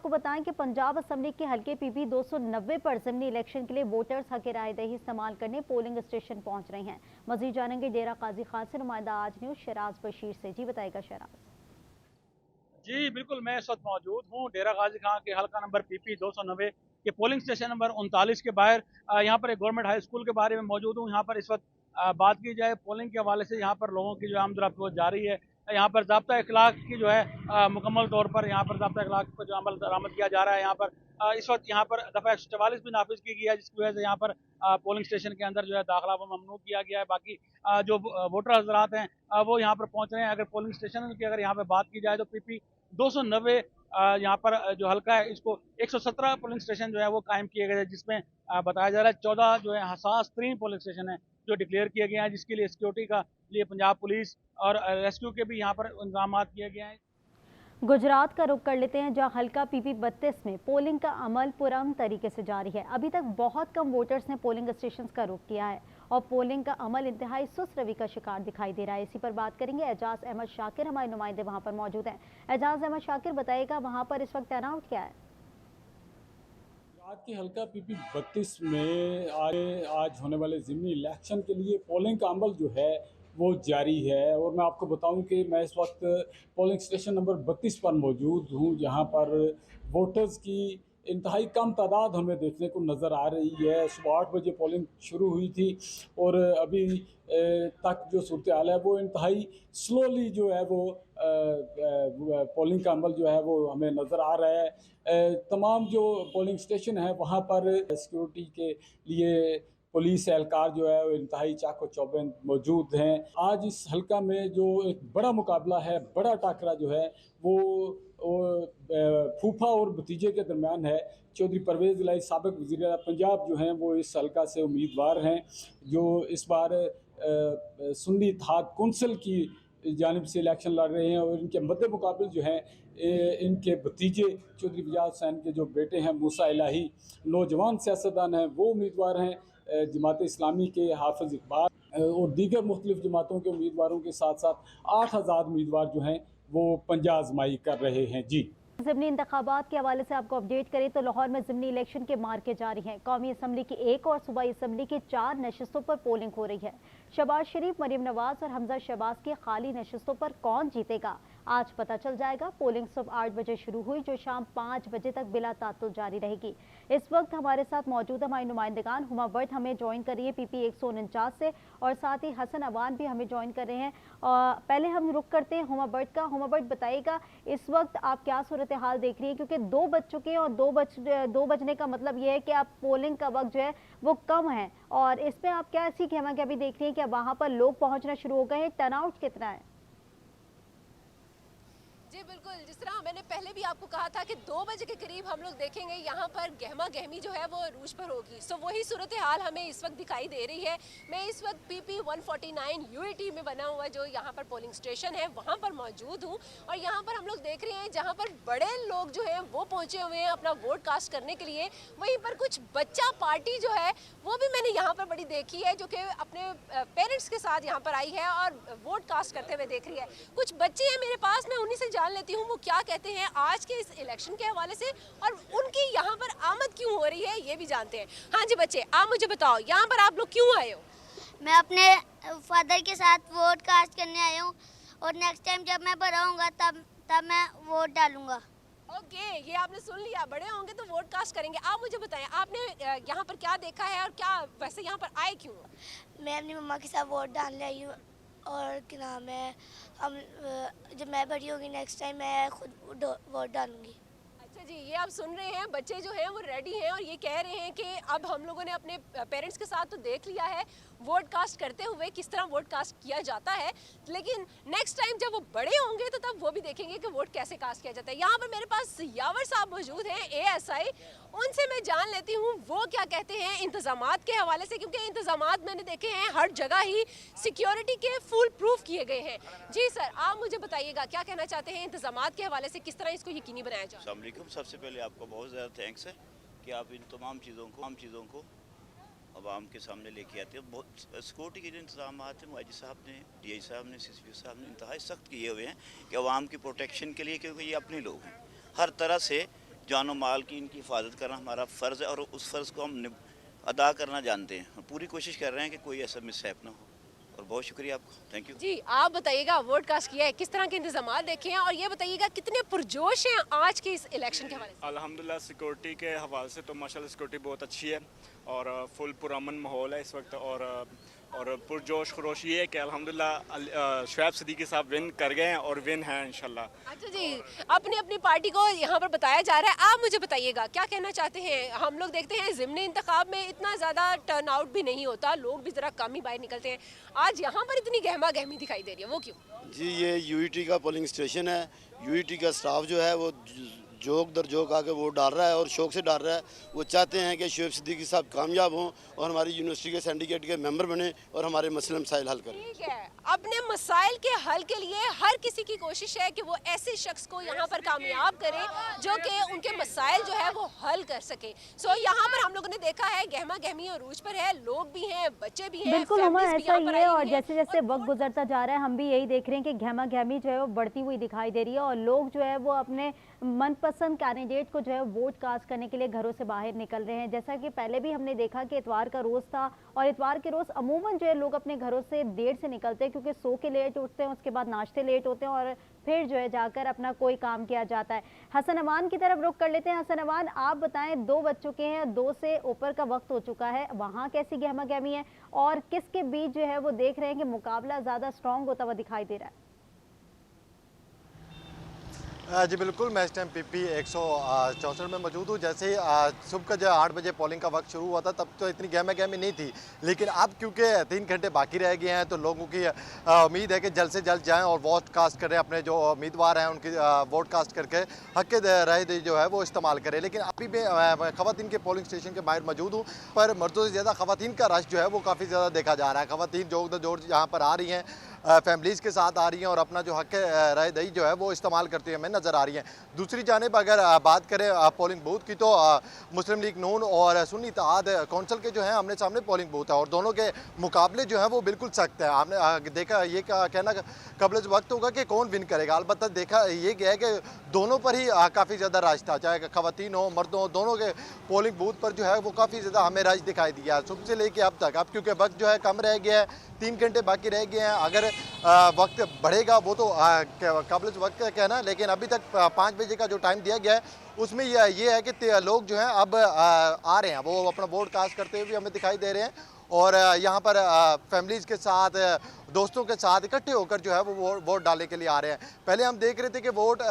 आपको बताएं कि पंजाब असेंबली के हल्के पीपी 290 पर ज़िमनी इलेक्शन के लिए वोटर्स हक रायदही इस्तेमाल करने पोलिंग स्टेशन पहुंच रहे हैं। मजीद जानेंगे डेरा काजी खान से नुमाइंदा आज न्यूज़ शराज बशीर से। जी बताएगा शराज। जी बिल्कुल, मैं इस वक्त मौजूद हूँ डेरा गाजी खान के हल्का नंबर पीपी 290 के पोलिंग स्टेशन नंबर 39 के बाहर। यहाँ पर एक गवर्नमेंट हाई स्कूल के बारे में मौजूद हूँ। यहाँ पर इस वक्त बात की जाए पोलिंग के हवाले से, यहाँ पर लोगों की जो आमदरफ्त वो जारी है। यहाँ पर ज़ाब्ता इखलाक की जो है मुकम्मल तौर पर यहाँ पर ज़ाब्ता इखलाक पर जो अमल दरामद किया जा रहा है। यहाँ पर इस वक्त यहाँ पर दफ़ा 144 भी नाफिज की गई है, जिसकी वजह से यहाँ पर पोलिंग स्टेशन के अंदर जो है दाखिला वो ममनू किया गया है। बाकी जो वोटर हजरात हैं वो यहाँ पर पहुँच रहे हैं। अगर पोलिंग स्टेशन की अगर यहाँ पर बात की जाए तो पीपी 290 यहाँ पर जो हल्का है, इसको 117 पोलिंग स्टेशन जो है वो कायम किए गए हैं, जिसमें बताया जा रहा है 14 जो है हसास तरीन पोलिंग स्टेशन है जो डिक्लेयर किए गए हैं, जिसके लिए सिक्योरिटी का लिए पंजाब पुलिस और रेस्क्यू के भी यहाँ पर इंतजाम किए गए हैं। गुजरात का रुख कर लेते हैं, जहां हल्का पीपी 32 में पोलिंग का अमल पुरअमन तरीके से जारी है। अभी तक बहुत कम वोटर्स ने पोलिंग स्टेशन का रुख किया है और पोलिंग का अमल इंतहाई सुस्त रवि का शिकार दिखाई दे रहा है। इसी पर बात करेंगे। एजाज अहमद शाकिर हमारे नुमाइंदे वहां पर मौजूद हैं। एजाज अहमद शाकिर, बताइएगा वहां पर इस वक्त टर्नआउट क्या है? गुजरात के हल्का पीपी 32 में आज होने वाले ज़िमनी इलेक्शन के लिए पोलिंग का अमल जो है वो जारी है। और मैं आपको बताऊं कि मैं इस वक्त पोलिंग स्टेशन नंबर 32 पर मौजूद हूं, जहां पर वोटर्स की इंतहाई कम तादाद हमें देखने को नज़र आ रही है। सुबह 8 बजे पोलिंग शुरू हुई थी और अभी तक जो सूरत हाल है वो इंतहाई स्लोली जो है वो पोलिंग का अमल जो है वो हमें नज़र आ रहा है। तमाम जो पोलिंग स्टेशन है वहाँ पर सिक्योरिटी के लिए पुलिस एहलकार जो है वो इंतहाई चाको चौबंद मौजूद हैं। आज इस हल्का में जो एक बड़ा मुकाबला है, बड़ा टाकरा जो है वो फूफा और भतीजे के दरमियान है। चौधरी परवेज़ इलाही साबिक वज़ीर आला पंजाब जो हैं वो इस हल्का से उम्मीदवार हैं, जो इस बार सुन्नी इत्तेहाद कौंसिल की जानिब से इलेक्शन लड़ रहे हैं। और इनके मद्दे मुकाबिल जो हैं इनके भतीजे चौधरी फयाज हुसैन के जो बेटे हैं मूसा इलाही, नौजवान सियासतदान हैं, वो उम्मीदवार हैं। जमात इस्लामी के हाफिज़ इकबाल और दीगर मुख्तलिफ जमातों के उम्मीदवारों के साथ साथ 8 आज़ाद उम्मीदवार जो हैं वो पंजा आजमाई कर रहे हैं। जी, ज़िमनी इंतखाबात के हवाले से आपको अपडेट करें तो लाहौर में ज़िमनी इलेक्शन के मार्के जारी हैं। कौमी असम्बली की 1 और सूबाई असम्बली की 4 नशिस्तों पर पोलिंग हो रही है। शहबाज शरीफ, मरीम नवाज और हमजा शहबाज की खाली नशिस्तों पर कौन जीतेगा आज पता चल जाएगा। पोलिंग सुबह 8 बजे शुरू हुई, जो शाम 5 बजे तक बिला तातुल जारी रहेगी। इस वक्त हमारे साथ मौजूद हमारी नुमाइंदगान हुमा बट हमें ज्वाइन कर रही है पीपी 149 से, और साथ ही हसन अवान भी हमें ज्वाइन कर रहे हैं। पहले हम रुक करते हैं हुमा बट का। हुमा बट, बताइएगा इस वक्त आप क्या सूरत हाल देख रही है, क्योंकि 2 बज चुके हैं और 2 बजने का मतलब ये है कि आप पोलिंग का वक्त जो है वो कम है, और इसमें आप क्या ऐसी खेमा क्या भी देख रही है कि वहां पर लोग पहुंचना शुरू हो गए हैं? टर्नआउट कितना है? जी बिल्कुल, जिस तरह मैंने पहले भी आपको कहा था कि 2 बजे के करीब हम लोग देखेंगे यहाँ पर गहमा गहमी जो है वो अरूज पर होगी। सो वही सूरत हाल हमें इस वक्त दिखाई दे रही है। मैं इस वक्त पीपी 149 यूएटी में बना हुआ जो यहाँ पर पोलिंग स्टेशन है वहाँ पर मौजूद हूँ, और यहाँ पर हम लोग देख रहे हैं जहाँ पर बड़े लोग जो हैं वो पहुँचे हुए हैं अपना वोट कास्ट करने के लिए। वहीं पर कुछ बच्चा पार्टी जो है वो भी मैंने यहाँ पर बड़ी देखी है, जो कि अपने पेरेंट्स के साथ यहाँ पर आई है और वोट कास्ट करते हुए देख रही है। कुछ बच्चे हैं मेरे पास, मैं उन्हीं से जान लेती हूँ वो क्या कहते हैं आज के इस इलेक्शन के हवाले से, और उनकी यहाँ पर आमद क्यों हो रही है ये भी जानते हैं। हाँ जी बच्चे, आप मुझे बताओ यहाँ पर आप लोग क्यों आए हो? मैं अपने फादर के साथ वोट कास्ट करने आया हूँ, और नेक्स्ट टाइम जब मैं बड़ा होऊंगा तब मैं वोट डालूंगा। ओके, ये आपने सुन लिया, बड़े होंगे तो वोट कास्ट करेंगे। आप मुझे बताएं आपने यहाँ पर क्या देखा है और क्या वैसे यहाँ पर आए क्यों? मैं अपनी मम्मा के साथ वोट डालने आई हूँ, और क्या नाम है, हम जब मैं बड़ी होगी नेक्स्ट टाइम मैं खुद वोट डालूंगी। अच्छा जी, ये आप सुन रहे हैं, बच्चे जो हैं वो रेडी हैं और ये कह रहे हैं कि अब हम लोगों ने अपने पेरेंट्स के साथ तो देख लिया है वोट कास्ट करते हुए किस तरह वोट कास्ट किया जाता है, लेकिन नेक्स्ट टाइम जब वो बड़े होंगे तो तब वो भी देखेंगे कि वोट कैसे कास्ट किया जाता है। यहाँ पर मेरे पास यावर साहब मौजूद हैं, एएसआई, उनसे मैं जान लेती हूँ वो क्या कहते हैं इंतजामात के हवाले से, क्योंकि इंतजामात मैंने देखे हैं हर जगह ही सिक्योरिटी के फुल प्रूफ किए गए हैं। जी सर, आप मुझे बताइएगा क्या कहना चाहते हैं इंतजामात के हवाले से, किस तरह इसको यकीनी बनाया जाए? अस्सलाम वालेकुम। सबसे पहले आपको बहुत ज़्यादा थैंक्स है कि आप इन तमाम चीज़ों को आवाम के सामने लेके आते हैं। बहुत सिक्योरिटी के जो इंतजाम हैं मुआजी साहब ने, डीआई साहब ने, सीसीपी साहब ने इंतहाई सख्त किए हुए हैं कि आवाम की प्रोटेक्शन के लिए, क्योंकि ये अपने लोग हैं। हर तरह से जान और माल की इनकी हिफाजत करना हमारा फ़र्ज़ है और उस फ़र्ज़ को हम अदा करना जानते हैं। पूरी कोशिश कर रहे हैं कि कोई ऐसा मिसहैप ना हो। और बहुत शुक्रिया आपका, थैंक यू। जी, आप बताइएगा वोट कास्ट किया है, किस तरह के इंतजाम देखे हैं और ये बताइएगा कितने पुरजोश हैं आज के इस इलेक्शन के हवाले से। अल्हम्दुलिल्लाह सिक्योरिटी के हवाले से तो माशाल्लाह सिक्योरिटी बहुत अच्छी है और फुल पुरअमन माहौल है इस वक्त और पुरजोश खरोश ये है कि अल्हम्दुलिल्लाह शुएब सिद्दीकी साहब विन कर गए हैं और विन हैं इंशाल्लाह। अच्छा जी, अपनी अपनी पार्टी को यहाँ पर बताया जा रहा है, आप मुझे बताइएगा क्या कहना चाहते हैं। हम लोग देखते हैं ज़िमनी इंतखाब में इतना ज़्यादा टर्न आउट भी नहीं होता, लोग भी ज़रा कम ही बाहर निकलते हैं, आज यहाँ पर इतनी गहमा गहमी दिखाई दे रही है, वो क्यों? जी, ये यूईटी का पोलिंग स्टेशन है। यूईटी का स्टाफ जो है वो जोक दर जोक आके वोट डाल रहा है और शौक से डाल रहा है। वो चाहते हैं कि शुएब सिद्दीकी साहब कामयाब हों और हमारी यूनिवर्सिटी के सिंडिकेट के मेंबर बने और हमारे मसले मसाइल हल करें। ठीक है, अपने मसाइल के हल के लिए हर किसी की कोशिश है कि वो ऐसे शख्स को यहाँ पर कामयाब करे जो कि उनके मसाइल जो है वो हल कर सके। सो यहाँ पर हम लोगों ने देखा है गहमा गहमी अरूज पर है, लोग भी हैं, बच्चे भी हैं, बिल्कुल उमा, families भी ऐसा यहाँ पर ही है। आई और हैं। जैसे जैसे वक्त गुजरता जा रहा है हम भी यही देख रहे हैं कि गहमा गहमी जो है वो बढ़ती हुई दिखाई दे रही है और लोग जो है वो अपने मनपसंद कैंडिडेट को जो है वोट कास्ट करने के लिए घरों से बाहर निकल रहे हैं। जैसा कि पहले भी हमने देखा कि इतवार का रोज़ था और इतवार के रोज़ अमूमन जो है लोग अपने घरों से देर से निकलते हैं क्योंकि सो के लेट उठते हैं, उसके बाद नाश्ते लेट होते हैं और फिर जो है जाकर अपना कोई काम किया जाता है। हसन अमान की तरफ रुख कर लेते हैं। हसन अमान, आप बताएं, 2 बज चुके हैं, 2 से ऊपर का वक्त हो चुका है, वहाँ कैसी गहमा गहमी है और किसके बीच जो है वो देख रहे हैं कि मुकाबला ज़्यादा स्ट्रॉन्ग होता हुआ दिखाई दे रहा है? जी बिल्कुल, मैं इस टाइम पीपी 164 में मौजूद हूँ। जैसे ही सुबह का जो 8 बजे पोलिंग का वक्त शुरू हुआ था तब तो इतनी गहमा गहमी नहीं थी, लेकिन अब क्योंकि 3 घंटे बाकी रह गए हैं तो लोगों की उम्मीद है कि जल्द से जल्द जाएं और वोट कास्ट करें, अपने जो उम्मीदवार हैं उनकी वोट कास्ट करके हक के राय जो है वो इस्तेमाल करें। लेकिन अभी भी ख़वातीन के पोलिंग स्टेशन के बाहर मौजूद हूँ, पर मर्दों से ज़्यादा ख़वातीन का रश जो है वो काफ़ी ज़्यादा देखा जा रहा है। ख़वातीन जोर यहाँ पर आ रही हैं, फैमिलीज़ के साथ आ रही हैं और अपना जो हक राय दही जो है वो इस्तेमाल करती हुए हमें नज़र आ रही हैं। दूसरी जानिब अगर बात करें पोलिंग बूथ की तो मुस्लिम लीग नून और सुन्नी इत्तेहाद कौंसिल के जो हैं आमने सामने पोलिंग बूथ है और दोनों के मुकाबले जो हैं वो बिल्कुल सख्त है। आपने देखा ये कहना कबल वक्त होगा कि कौन विन करेगा, अलबत्ता देखा ये गया है कि दोनों पर ही काफ़ी ज़्यादा रश था, चाहे ख़वातीन हो मर्दों हो, दोनों के पोलिंग बूथ पर जो है वो काफ़ी ज़्यादा हमें रश दिखाई दिया सुबह से लेके अब तक। अब क्योंकि वक्त जो है कम रह गया है, 3 घंटे बाकी रह गए हैं, अगर वक्त बढ़ेगा वो तो काबिल वक्त का कहना, लेकिन अभी तक 5 बजे का जो टाइम दिया गया है उसमें ये है कि लोग जो हैं अब आ रहे हैं, वो अपना वोट कास्ट करते हुए भी हमें दिखाई दे रहे हैं और यहाँ पर फैमिलीज़ के साथ दोस्तों के साथ इकट्ठे होकर जो है वो वोट डालने के लिए आ रहे हैं। पहले हम देख रहे थे कि वोट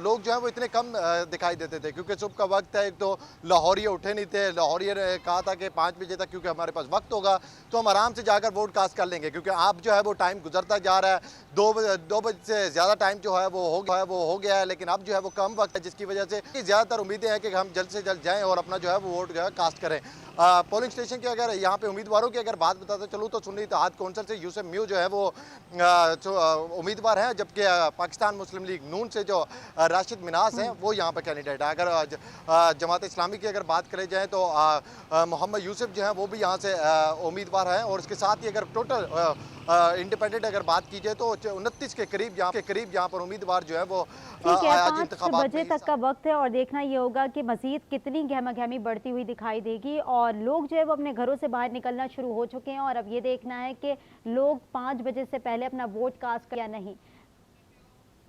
लोग जो है वो इतने कम दिखाई देते थे क्योंकि सुबह का वक्त है, एक तो लाहौरिये उठे नहीं थे, लाहौरिये ने कहा था कि 5 बजे तक क्योंकि हमारे पास वक्त होगा तो हम आराम से जाकर वोट कास्ट कर लेंगे, क्योंकि अब जो है वो टाइम गुजरता जा रहा है, 2 बजे से ज़्यादा टाइम जो है वो हो गया है, लेकिन अब जो है वो कम वक्त है जिसकी वजह से ज़्यादातर उम्मीदें हैं कि हम जल्द से जल्द जाएँ और अपना जो है वो वोट जो है कास्ट करें। पोलिंग स्टेशन की अगर यहाँ पे उम्मीदवारों की अगर बात बताते चलूँ तो सुन्नी इत्तेहाद कौंसिल से यूसुफ म्यू जो है वो उम्मीदवार हैं, जबकि पाकिस्तान मुस्लिम लीग नून से जो राशिद मिनास हैं वो यहाँ पर कैंडिडेट है। अगर जमात इस्लामी की अगर बात करें जाए तो मोहम्मद यूसुफ जो हैं वो भी यहाँ से उम्मीदवार हैं और इसके साथ ही अगर टोटल इंडिपेंडेंट अगर बात की जाए तो 29 के करीब यहाँ पर उम्मीदवार जो है वो ठीक है। 5 बजे तक का वक्त है और देखना ये होगा कि मजीद कितनी गहमा गहमी बढ़ती हुई दिखाई देगी और लोग जो है वो अपने घरों से बाहर निकलना शुरू हो चुके हैं और अब ये देखना है कि लोग 5 बजे से पहले अपना वोट कास्ट या नहीं।